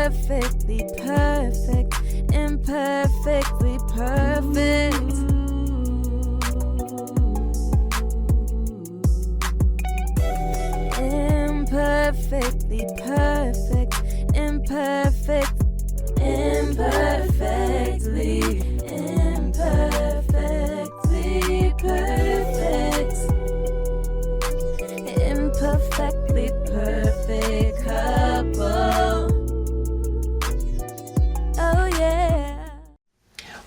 Imperfectly perfect, imperfectly perfect. Imperfectly perfect, imperfect, imperfectly, imperfectly perfect. Imperfectly perfect couple. Oh yeah.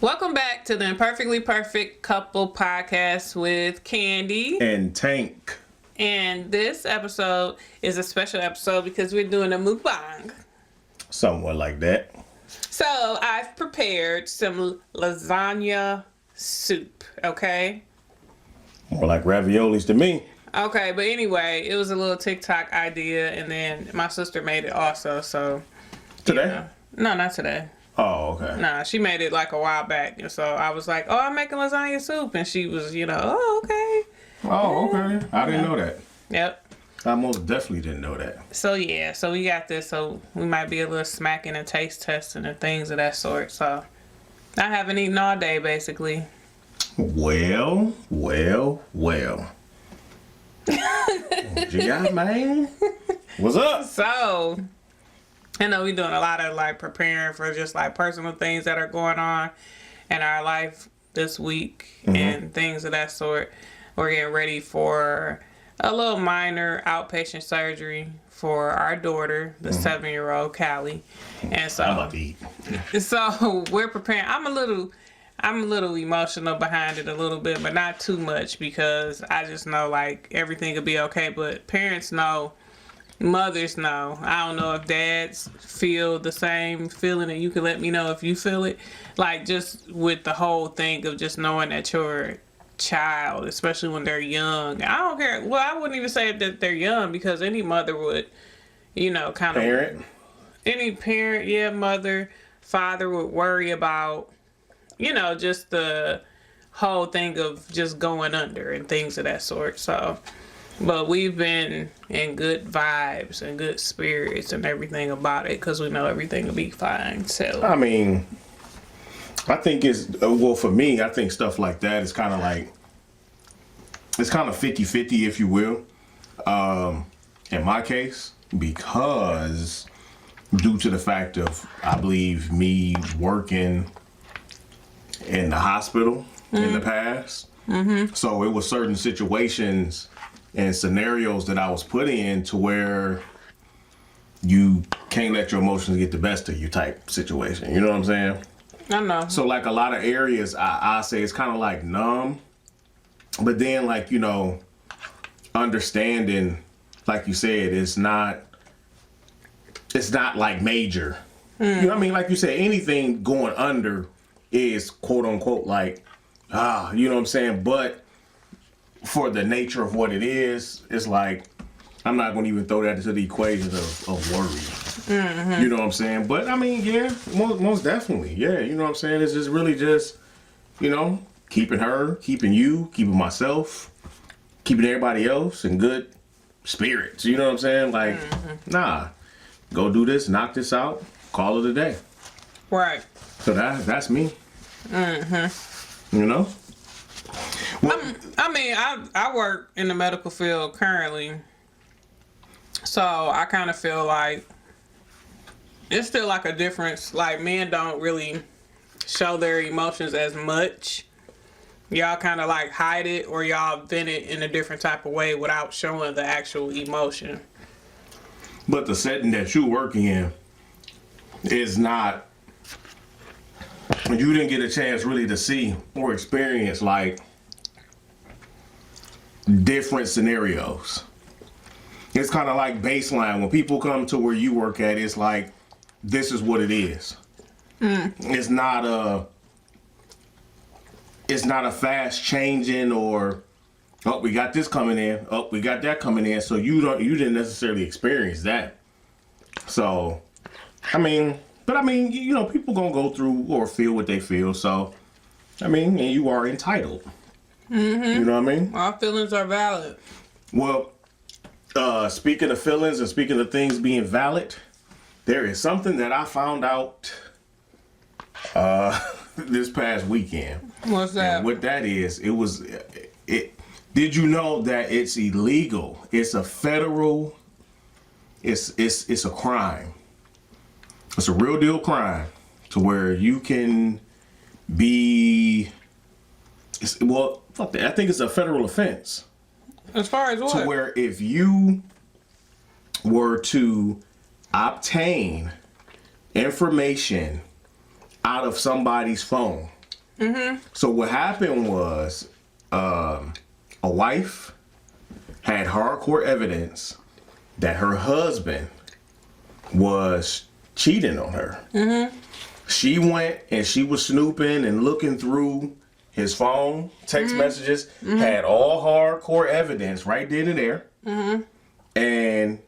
Welcome back to the Imperfectly Perfect Couple podcast with Candy and Tank. And this episode is a special episode because we're doing a mukbang. Somewhat like that. So I've prepared some lasagna soup, okay? More like raviolis to me. Okay, but anyway, it was a little TikTok idea, and then my sister made it also, so... Today? No, not today. Oh, okay. Nah, she made it like a while back, and so I was like, oh, I'm making lasagna soup, and she was, oh, okay. Oh, okay. I didn't know that. Yep. I most definitely didn't know that. So yeah, so we got this, so we might be a little smacking and taste testing and things of that sort, so... I haven't eaten all day, basically. Well. What you got, man? What's up? So, I know we're doing a lot of like preparing for just like personal things that are going on in our life this week and things of that sort. We're getting ready for a little minor outpatient surgery for our daughter, the 7-year-old Callie. And so, I'm about to eat. So we're preparing. I'm a little emotional behind it a little bit, but not too much because I just know like everything will be okay. But parents know, mothers know. I don't know if dads feel the same feeling, and you can let me know if you feel it. Like just with the whole thing of just knowing that your child, especially when they're young. I don't care. Well, I wouldn't even say that they're young because any mother would, kind of. Parent? Any parent, yeah, mother, father would worry about, just the whole thing of just going under and things of that sort. So, but we've been in good vibes and good spirits and everything about it because we know everything will be fine. So, I mean, I think for me, I think stuff like that is kind of like, it's kind of 50-50, if you will, in my case, because due to the fact of, I believe, me working in the hospital in the past. So it was certain situations and scenarios that I was put in to where you can't let your emotions get the best of you type situation. You know what I'm saying? I know. So like a lot of areas, I say it's kind of like numb. But then like, understanding, like you said, it's not like major. You know what I mean? Like you said, anything going under is quote unquote like, you know what I'm saying? But for the nature of what it is, it's like, I'm not going to even throw that into the equation of worry. You know what I'm saying? But I mean, yeah, most definitely. Yeah, you know what I'm saying? It's just really just, keeping her, keeping you, keeping myself, keeping everybody else in good spirits. You know what I'm saying? Like, nah, go do this, knock this out, call it a day. Right. So that's me. You know? Well, I work in the medical field currently. So I kind of feel like it's still like a difference. Like men don't really show their emotions as much. Y'all kind of like hide it or y'all vent it in a different type of way without showing the actual emotion. But the setting that you're working in is not, you didn't get a chance really to see or experience like different scenarios. It's kind of like baseline. When people come to where you work at, it's like, this is what it is. It's not a fast changing or, oh, we got this coming in. Oh, we got that coming in. So you didn't necessarily experience that. So, people gonna go through or feel what they feel. So, and you are entitled. You know what I mean? Our feelings are valid. Well, speaking of feelings and speaking of things being valid, there is something that I found out this past weekend. What's that? And what that is, did you know that it's illegal? It's a federal, it's a crime. It's a real deal crime to where you can be, fuck that. I think it's a federal offense. As far as what? To where if you were to obtain information out of somebody's phone. Mm-hmm. So what happened was a wife had hardcore evidence that her husband was cheating on her. Mm-hmm. She went and she was snooping and looking through his phone, text messages, had all hardcore evidence right then and there. Mm-hmm. And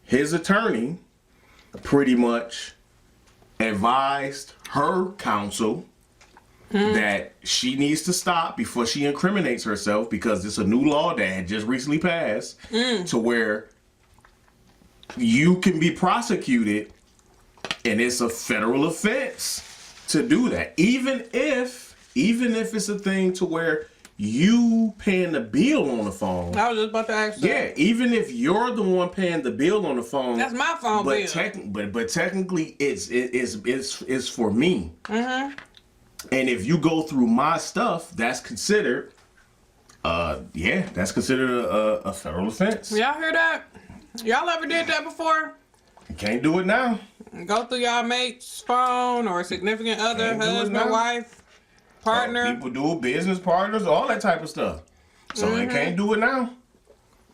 his attorney pretty much advised her counsel that she needs to stop before she incriminates herself, because it's a new law that had just recently passed to where you can be prosecuted and it's a federal offense to do that. Even if it's a thing to where you paying the bill on the phone. I was just about to ask that. Yeah, even if you're the one paying the bill on the phone. That's my phone bill. But technically, it's for me. Mm-hmm. And if you go through my stuff, that's considered, that's considered a federal offense. Y'all hear that? Y'all ever did that before? You can't do it now. Go through y'all mate's phone or significant other, husband, wife, partner. People do business partners, all that type of stuff. So they can't do it now.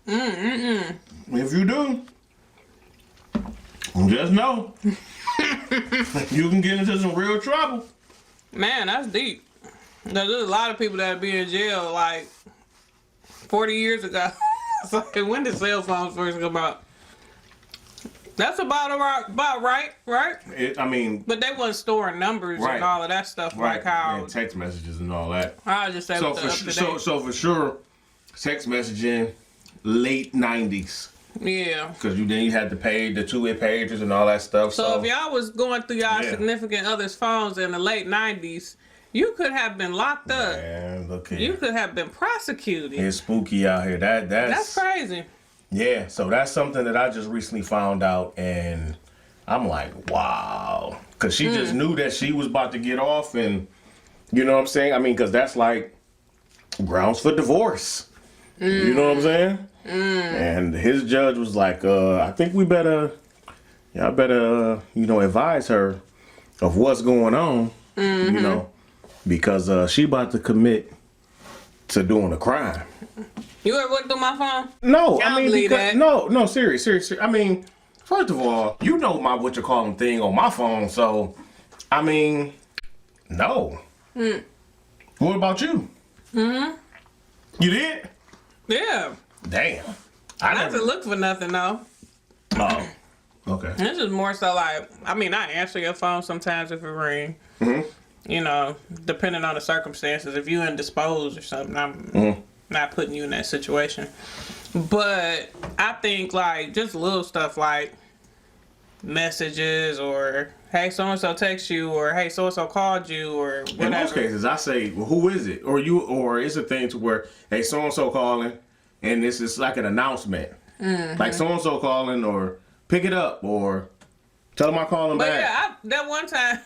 If you do, just know you can get into some real trouble. Man, that's deep. There's a lot of people that be in jail like 40 years ago. So when did cell phones first come out? That's about right? But they wasn't storing numbers and all of that stuff like how... And text messages and all that. I'll just say so for sure, text messaging, late 90s. Yeah. Because then you had to pay the two-way pagers and all that stuff. So if y'all was going through y'all significant other's phones in the late 90s, you could have been locked up. Man, look here. You could have been prosecuted. It's spooky out here. That's crazy. Yeah, so that's something that I just recently found out, and I'm like, wow. Because she just knew that she was about to get off, and you know what I'm saying? I mean, because that's like grounds for divorce. You know what I'm saying? And his judge was like, I think y'all better, advise her of what's going on, you know, because she about to commit to doing a crime. You ever went through my phone? No, no, serious. I mean, first of all, you know my thing on my phone, so I mean, no. What about you? You did? Yeah. Damn. I never look for nothing though. Oh, okay. This is more so like, I answer your phone sometimes if it rings. You know, depending on the circumstances. If you indisposed or something, I'm not putting you in that situation. But I think like just little stuff like messages or hey, so-and-so text you, or hey, so-and-so called you, or whatever. In most cases, I say, well, who is it? Or it's a thing to where, hey, so-and-so calling, and this is like an announcement. Like so-and-so calling, or pick it up, or tell them I'm calling back. Yeah, that one time,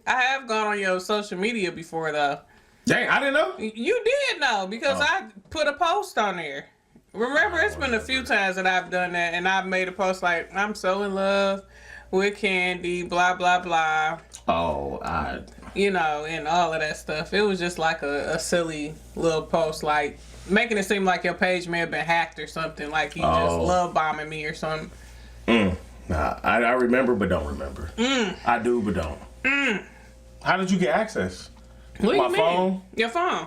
I have gone on your social media before, though. Dang, I didn't know. You did know, because I put a post on there. Remember, it's been a few times that I've done that, and I've made a post like, I'm so in love with Kandy, blah, blah, blah. You know, and all of that stuff. It was just like a silly little post, like making it seem like your page may have been hacked or something, like he just love bombing me or something. Nah, I remember but don't remember. I do but don't. How did you get access? What do you mean? Phone? Your phone.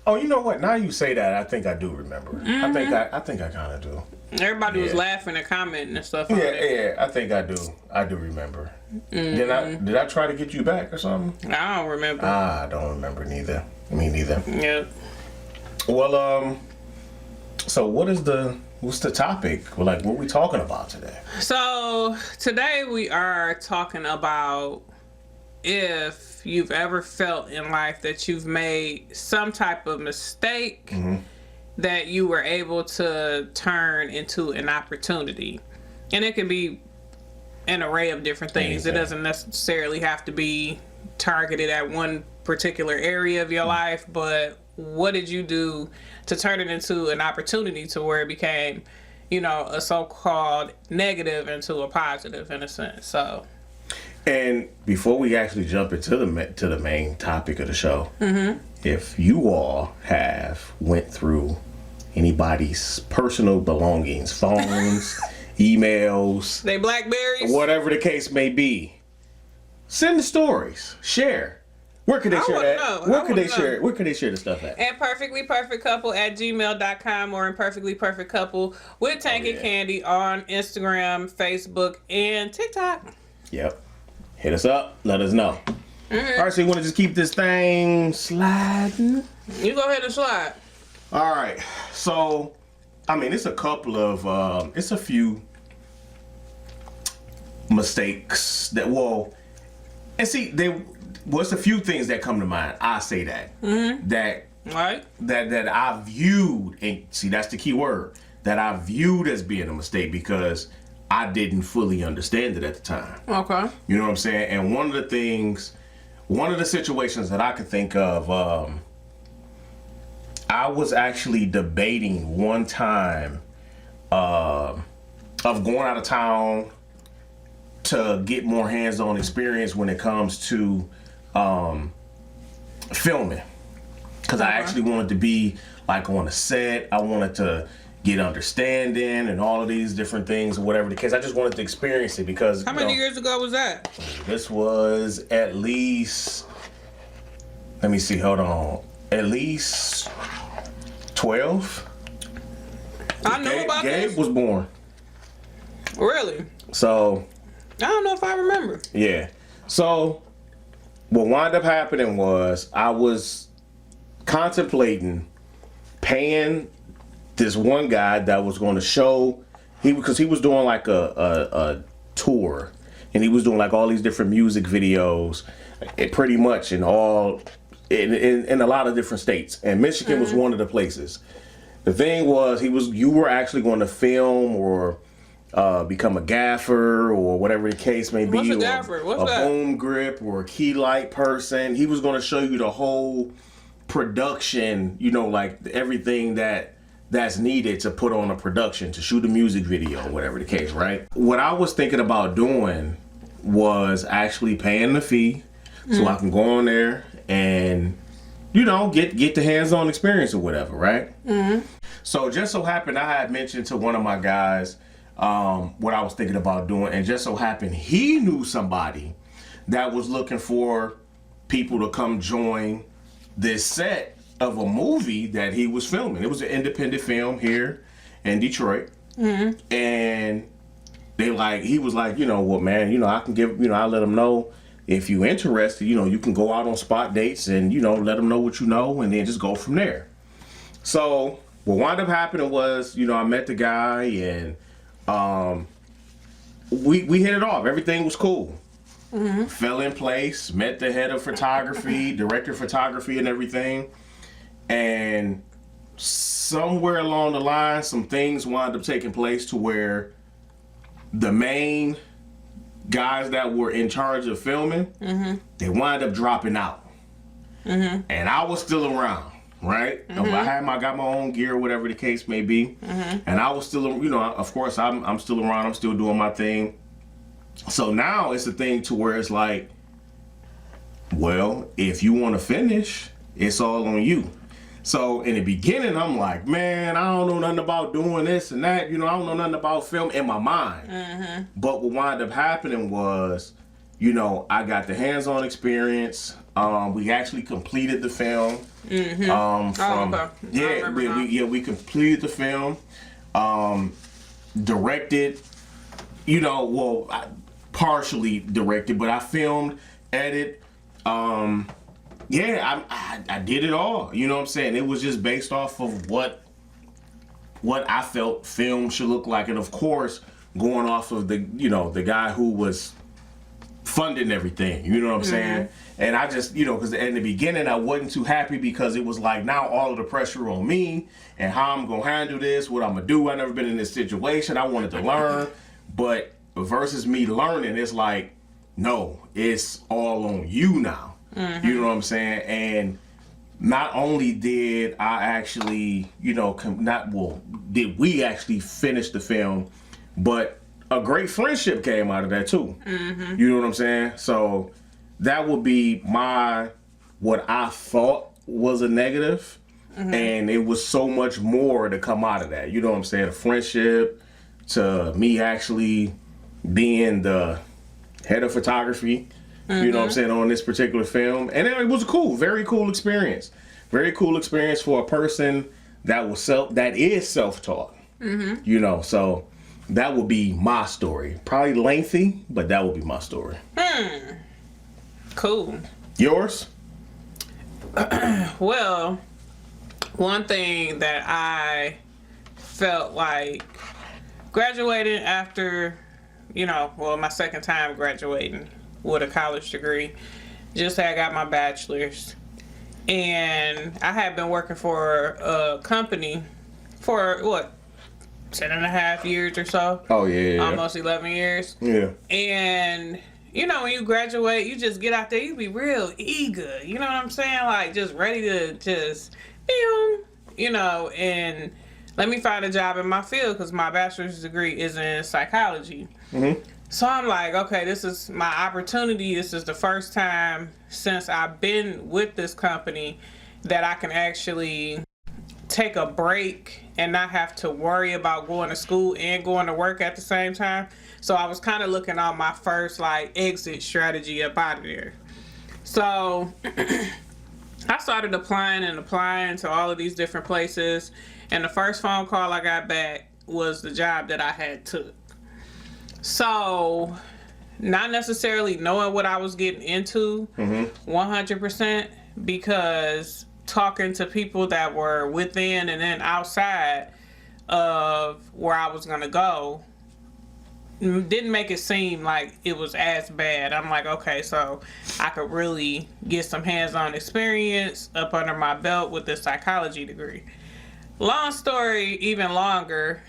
Oh, you know what? Now you say that, I think I do remember. I think I kind of do. Everybody was laughing and commenting and stuff. Yeah, I think I do. I do remember. Did I try to get you back or something? I don't remember. I don't remember neither. Me neither. Yep. Well, so what is the what's the topic? Like, what are we talking about today? So today we are talking about if you've ever felt in life that you've made some type of mistake that you were able to turn into an opportunity. And it can be an array of different things. It doesn't necessarily have to be targeted at one particular area of your life, but what did you do to turn it into an opportunity to where it became, a so-called negative into a positive in a sense. So, and before we actually jump into the main topic of the show, if you all have went through anybody's personal belongings, phones, emails, they Blackberries, whatever the case may be, send the stories, share. Where could they share that? Where could they share? Where could they share the stuff at? imperfectlyperfectcouple@gmail.com or Imperfectly Perfect Couple with Tank and Kandy on Instagram, Facebook, and TikTok. Yep. Hit us up. Let us know. All right, so you want to just keep this thing sliding? You go ahead and slide. All right. So, it's a couple of, it's a few mistakes that, it's a few things that come to mind. I say that. That I viewed, and see, that's the key word, that I viewed as being a mistake because I didn't fully understand it at the time. Okay. You know what I'm saying? And one of the situations that I could think of, I was actually debating one time of going out of town to get more hands-on experience when it comes to filming. Because I actually wanted to be like on a set. I wanted to get understanding and all of these different things or whatever the case. I just wanted to experience it because... How many years ago was that? This was at least... Let me see, hold on. At least 12. I know about this. Gabe was born. Really? So... I don't know if I remember. Yeah. So, what wound up happening was I was contemplating paying this one guy that was going to show because he was doing like a tour, and he was doing like all these different music videos, pretty much in a lot of different states, and Michigan was one of the places. The thing was, you were actually going to film or become a gaffer or whatever the case may be. What's a gaffer? What's that? A boom grip or a key light person. He was going to show you the whole production, like everything that's needed to put on a production, to shoot a music video, whatever the case, right? What I was thinking about doing was actually paying the fee so I can go on there and, get the hands-on experience or whatever, right? So just so happened I had mentioned to one of my guys what I was thinking about doing, and just so happened he knew somebody that was looking for people to come join this set of a movie that he was filming. It was an independent film here in Detroit. And he was like, man, I can give, I'll let them know if you interested, you can go out on spot dates and, let them know what you know, and then just go from there. So what wound up happening was, I met the guy, and we hit it off. Everything was cool. Fell in place, met the head of photography, director of photography and everything. And somewhere along the line, some things wound up taking place to where the main guys that were in charge of filming, they wound up dropping out. And I was still around, right? I got my own gear, whatever the case may be. And I was still, of course, I'm still around. I'm still doing my thing. So now it's a thing to where it's like, well, if you want to finish, it's all on you. So in the beginning, I'm like, man, I don't know nothing about doing this and that. I don't know nothing about film in my mind. But what wound up happening was, I got the hands-on experience. We actually completed the film. We completed the film. Directed. I partially directed, but I filmed, edit. I did it all. You know what I'm saying? It was just based off of what what I felt film should look like, and of course, going off of the the guy who was funding everything. You know what I'm saying? And I just, because in the beginning I wasn't too happy because it was like now all of the pressure on me and how I'm gonna handle this, what I'm gonna do. I never been in this situation. I wanted to learn, but versus me learning, it's like, no, it's all on you now. You know what I'm saying? And not only did I actually, did we actually finish the film, but a great friendship came out of that too. You know what I'm saying? So that would be what I thought was a negative, and it was so much more to come out of that. You know what I'm saying? A friendship, to me actually being the head of photography. You know what I'm saying, on this particular film. And it was very cool experience. Very cool experience for a person that is self-taught. So that would be my story. Probably lengthy, but that would be my story. Cool. Yours? Well, one thing that I felt like graduating after, my second time graduating with a college degree, just had got my bachelor's, and I had been working for a company for 10.5 years or so. Oh yeah. Almost 11 years. Yeah. And when you graduate, you just get out there, you be real eager, you know what I'm saying, like just ready to just and let me find a job in my field, because my bachelor's degree is in psychology. So I'm like, okay, this is my opportunity. This is the first time since I've been with this company that I can actually take a break and not have to worry about going to school and going to work at the same time. So I was kind of looking on my first exit strategy up out of there. So I started applying to all of these different places, and the first phone call I got back was the job that I had took. So, not necessarily knowing what I was getting into 100%, because talking to people that were within and then outside of where I was going to go didn't make it seem like it was as bad. I'm like, okay, so I could really get some hands-on experience up under my belt with this psychology degree. Long story even longer.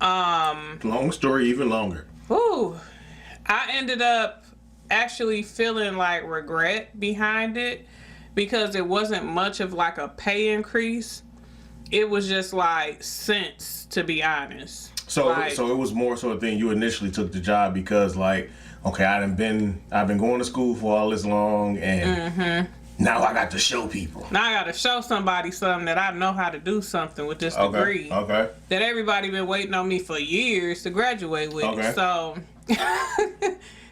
Long story even longer. I ended up actually feeling regret behind it, because it wasn't much of a pay increase. It was just cents, to be honest. So it was more so a thing, you initially took the job because okay, I've been going to school for all this long, and now I got to show people. Now I got to show somebody something, that I know how to do something with this degree. Okay. That everybody been waiting on me for years to graduate with. Okay.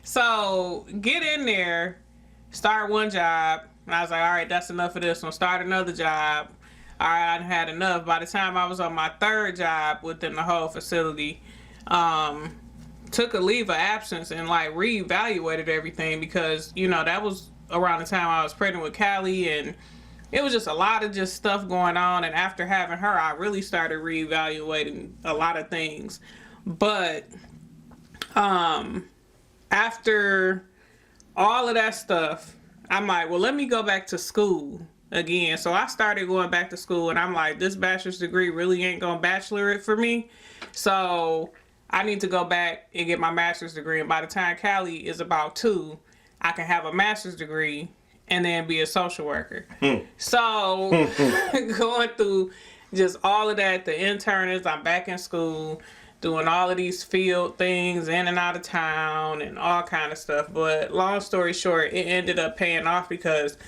So get in there, start one job, and I was like, all right, that's enough of this one. Start another job. All right, I had enough. By the time I was on my third job within the whole facility, took a leave of absence and reevaluated everything, because that was around the time I was pregnant with Callie, and it was just a lot of stuff going on. And after having her, I really started reevaluating a lot of things. But after all of that stuff, I'm like, well, let me go back to school again. So I started going back to school, and I'm like, this bachelor's degree really ain't gonna bachelor it for me. So I need to go back and get my master's degree. And by the time Callie is about 2, I can have a master's degree and then be a social worker. So going through just all of that, the interns, I'm back in school, doing all of these field things in and out of town and all kind of stuff. But long story short, it ended up paying off, because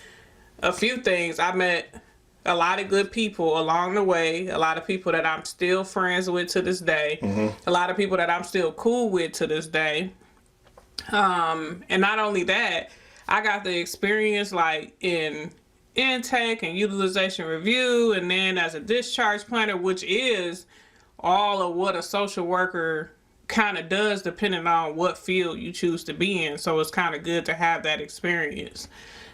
a few things, I met a lot of good people along the way, a lot of people that I'm still friends with to this day, a lot of people that I'm still cool with to this day. And not only that, I got the experience in intake and utilization review, and then as a discharge planner, which is all of what a social worker kind of does depending on what field you choose to be in. So it's kind of good to have that experience.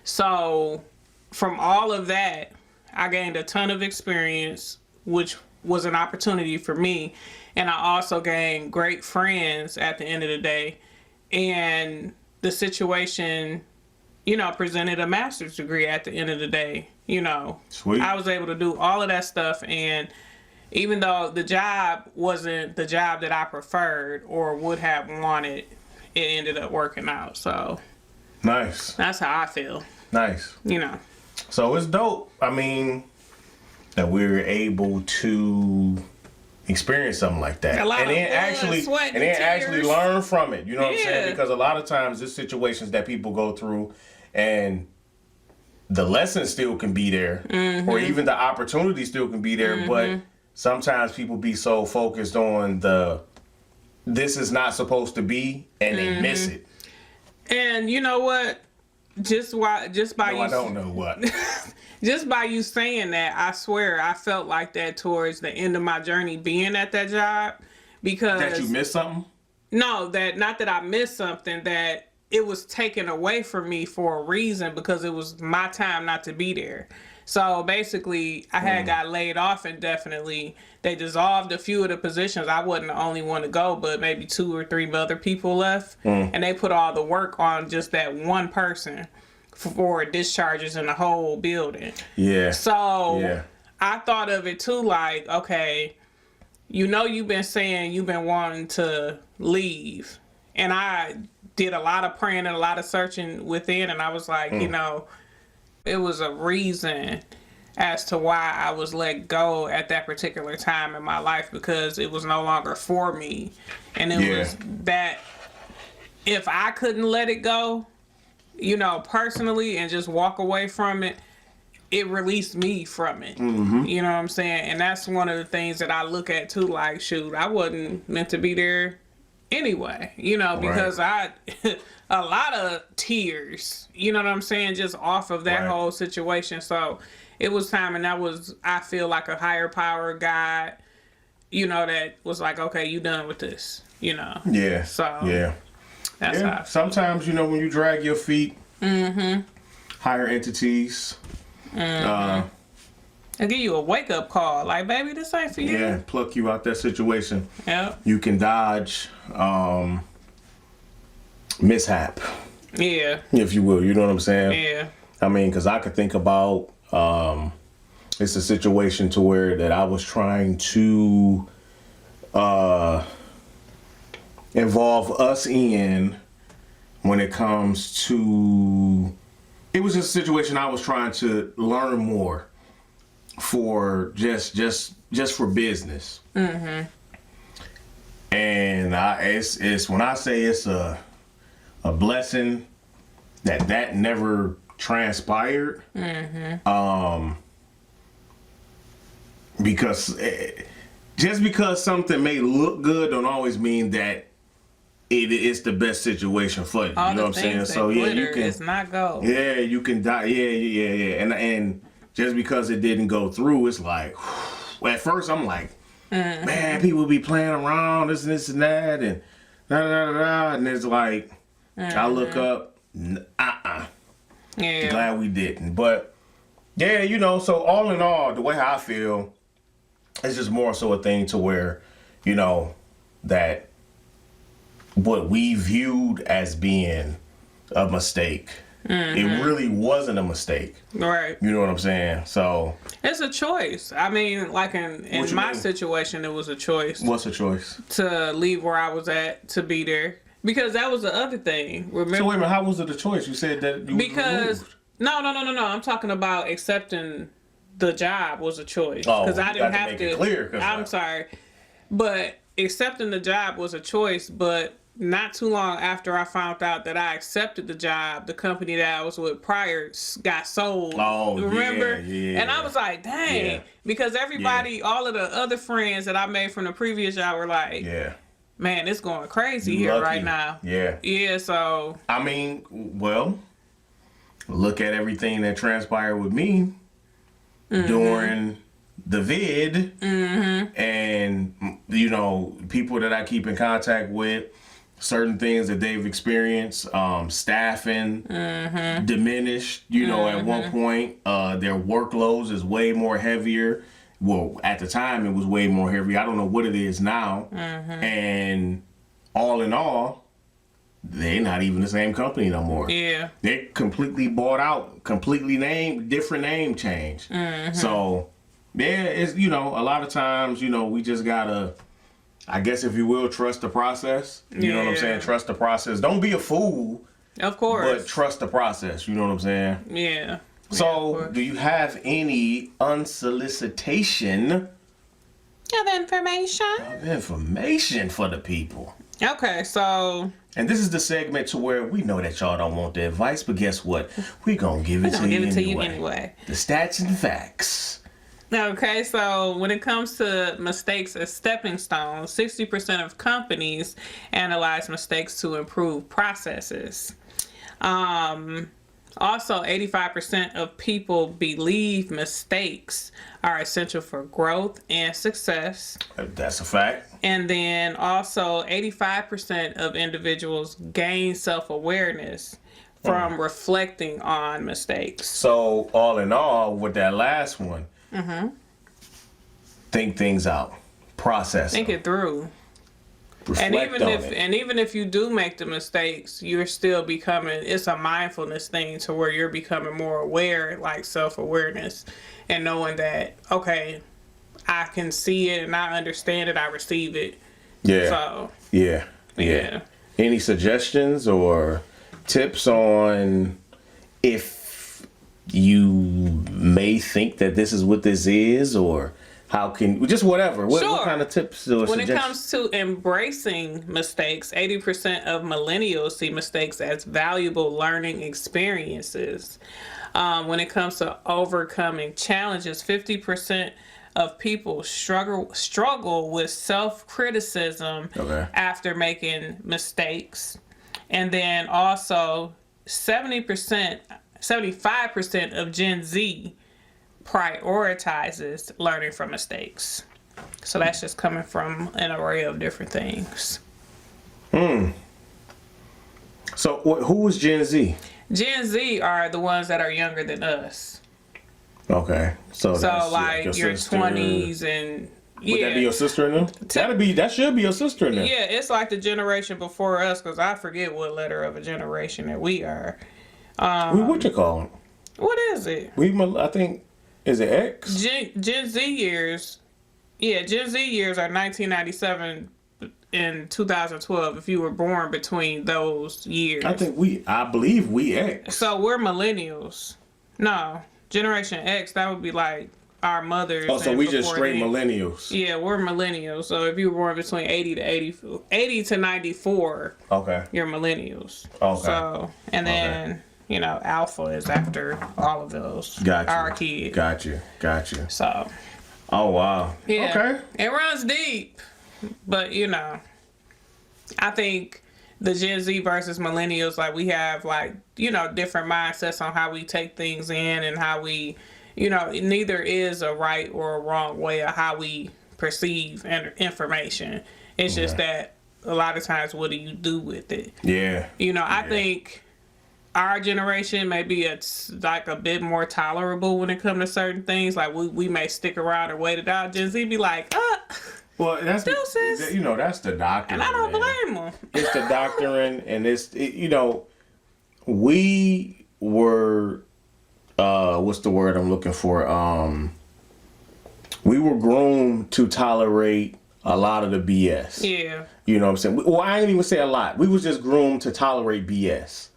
So from all of that, I gained a ton of experience, which was an opportunity for me. And I also gained great friends at the end of the day. And the situation, presented a master's degree at the end of the day. Sweet. I was able to do all of that stuff. And even though the job wasn't the job that I preferred or would have wanted, it ended up working out. So nice. That's how I feel. Nice. So it's dope. I mean, that we're able to experience something like that. And then actually learn from it. You know what I'm saying? Because a lot of times there's situations that people go through and the lesson still can be there, or even the opportunity still can be there, but sometimes people be so focused on this is not supposed to be, and they miss it. And you know what? Just by I don't know what. Just by you saying that, I swear I felt like that towards the end of my journey being at that job, because that you missed something. No, not that I missed something, that it was taken away from me for a reason, because it was my time not to be there. So basically, I had got laid off indefinitely. They dissolved a few of the positions. I wasn't the only one to go, but maybe 2 or 3 other people left. And they put all the work on just that one person for discharges in the whole building. Yeah. So I thought of it too, like, okay, you've been saying you've been wanting to leave. And I did a lot of praying and a lot of searching within, and I was like, it was a reason as to why I was let go at that particular time in my life, because it was no longer for me. And it was that if I couldn't let it go, personally, and just walk away from it, it released me from it. You know what I'm saying? And that's one of the things that I look at too, like, shoot, I wasn't meant to be there anyway, because a lot of tears, you know what I'm saying, just off of that whole situation. So it was time, and I feel like a higher power, God, that was like, okay, you done with this, Yeah. So that's how. Sometimes, when you drag your feet, higher entities, I'll give you a wake-up call, like, baby, this ain't for you. Yeah, pluck you out that situation. Yep. You can dodge mishap. Yeah. If you will, you know what I'm saying? Yeah. I mean, because I could think about, it's a situation to where that I was trying to involve us in when it comes to, it was just a situation I was trying to learn more for just for business. And it's when I say it's a blessing that never transpired. Because just because something may look good don't always mean that it's the best situation for you. All you know what I'm saying? So you can. It's not gold. Yeah, you can die. Yeah. And just because it didn't go through, it's like, well, at first I'm like, man, people be playing around this and that, and and it's like, I look up, Yeah. glad we didn't. But yeah, so all in all, the way I feel, it's just more so a thing to where, that what we viewed as being a mistake, it really wasn't a mistake. Right. You know what I'm saying? So it's a choice. I mean, like in my situation, it was a choice. What's a choice? To leave where I was at, to be there. Because that was the other thing. Remember? So wait a minute, how was it a choice? You said that you because removed. No. I'm talking about accepting the job was a choice. Oh, because I didn't you got have to. Make to. it clear, I'm sorry, but accepting the job was a choice. But not too long after I found out that I accepted the job, the company that I was with prior got sold. Oh, remember? Yeah. And I was like, dang, because everybody, all of the other friends that I made from the previous job were like, man, it's going crazy here right now. Yeah, so. I mean, well, look at everything that transpired with me during the vid. And, people that I keep in contact with, certain things that they've experienced, staffing diminished, at one point. Their workloads is way more heavier well, at the time it was way more heavy. I don't know what it is now. And all in all, they're not even the same company no more. Yeah. They're completely bought out, completely different name change. So, yeah, it's, you know, a lot of times, you know, we just gotta, I guess if you will, trust the process. You know what I'm saying? Trust the process. Don't be a fool. Of course. But trust the process. You know what I'm saying? Yeah. So, do you have any unsolicitation of information for the people? Okay, so... And this is the segment to where we know that y'all don't want the advice, but guess what? We gonna give it to you anyway. The stats and facts. Okay, so when it comes to mistakes as stepping stones, 60% of companies analyze mistakes to improve processes. Also, 85% of people believe mistakes are essential for growth and success. That's a fact. And then also 85% of individuals gain self-awareness from reflecting on mistakes. So all in all, with that last one, think things out, process Think it through. Reflect and even if you do make the mistakes, you're still becoming, it's a mindfulness thing to where you're becoming more aware, like self-awareness, and knowing that, okay, I can see it and I understand it, I receive it. Yeah. So Yeah. Any suggestions or tips on if you may think that this is what this is, or how can, just whatever. What kind of tips or When suggestions? it comes to embracing mistakes, 80% of millennials see mistakes as valuable learning experiences. When it comes to overcoming challenges, 50% of people struggle with self-criticism after making mistakes. And then also 75% of Gen Z prioritizes learning from mistakes. So that's just coming from an array of different things. So who is Gen Z? Gen Z are the ones that are younger than us. Okay. So that's like your sister. 20s and Would that be your sister in them? That should be your sister in them. Yeah, it's like the generation before us, because I forget what letter of a generation that we are. What you call them? What is it? I think, is it X? Gen Z years. Yeah, Gen Z years are 1997 and 2012. If you were born between those years, I believe we X. So we're millennials. No, Generation X. That would be like our mothers. Oh, so we just straight millennials. Yeah, we're millennials. So if you were born between 80 to 94, okay, you're millennials. Okay. So and then Alpha is after all of those. Gotcha. Our kids. Gotcha. So. Oh wow. Yeah. Okay. It runs deep, but I think the Gen Z versus millennials, like we have different mindsets on how we take things in and how we, neither is a right or a wrong way of how we perceive information. It's just that a lot of times, what do you do with it? Yeah. I think our generation may be a bit more tolerable when it comes to certain things. Like we may stick around and wait it out. Gen Z be like, well, that's deuces. That's the doctrine. And I don't blame them. It's the doctrine, and we were, what's the word I'm looking for? We were groomed to tolerate a lot of the BS. Yeah. You know what I'm saying? Well, I ain't even say a lot. We was just groomed to tolerate BS.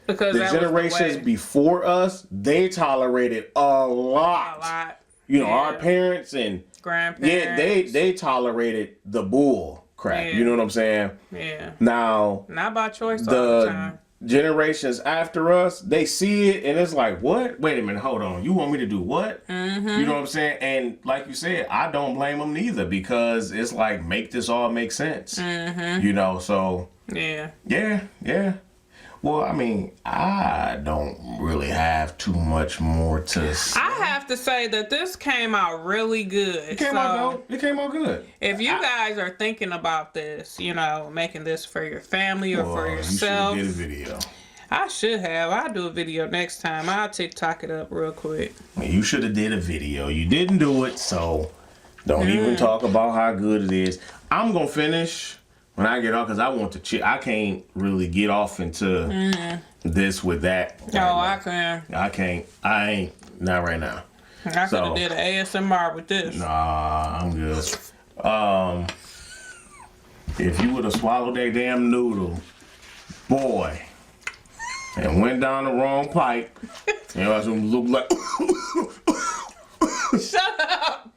Because the generations before us, they tolerated a lot. Our parents and grandparents. Yeah, they tolerated the bull crap. Yeah. You know what I'm saying? Yeah. Now, not by choice all the time. Generations after us, they see it and it's like, what? Wait a minute, hold on. You want me to do what? Mm-hmm. You know what I'm saying? And like you said, I don't blame them neither, because it's like, make this all make sense. Mm-hmm. So. Yeah. Yeah. Well, I mean, I don't really have too much more to say. I have to say that this came out really good. It came out good. If you guys are thinking about this, making this for your family or for yourself. You should get a video. I should have. I'll do a video next time. I'll TikTok it up real quick. You should have did a video. You didn't do it, so don't even talk about how good it is. I'm gonna finish when I get off because I want to chill. I can't really get off into this with that. Oh, I can. I can't. I ain't. Not right now. I could have did an ASMR with this. Nah, I'm good. If you would have swallowed that damn noodle, boy, and went down the wrong pipe, you know, it look like. Shut up.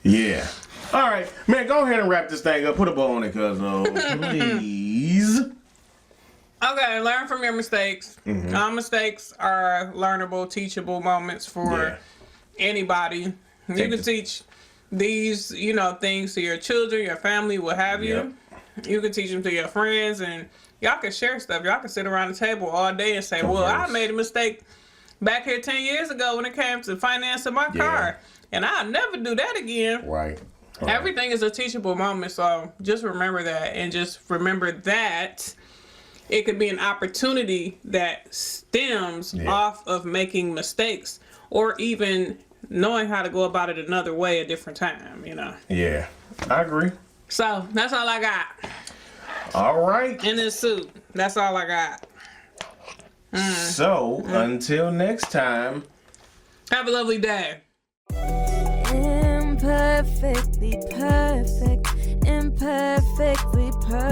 Yeah. All right, man. Go ahead and wrap this thing up. Put a bow on it, cuz please. Okay, learn from your mistakes. All mistakes are learnable, teachable moments for anybody. You can teach these, things to your children, your family, what have you. You can teach them to your friends, and y'all can share stuff. Y'all can sit around the table all day and say, well, I made a mistake back here 10 years ago when it came to financing my car, and I'll never do that again. Right. Everything is a teachable moment, so just remember that, and just remember that it could be an opportunity that stems off of making mistakes, or even knowing how to go about it another way, a different time, Yeah, I agree. So that's all I got. All right. In this suit, that's all I got. So until next time, have a lovely day. Imperfectly perfect, imperfectly perfect.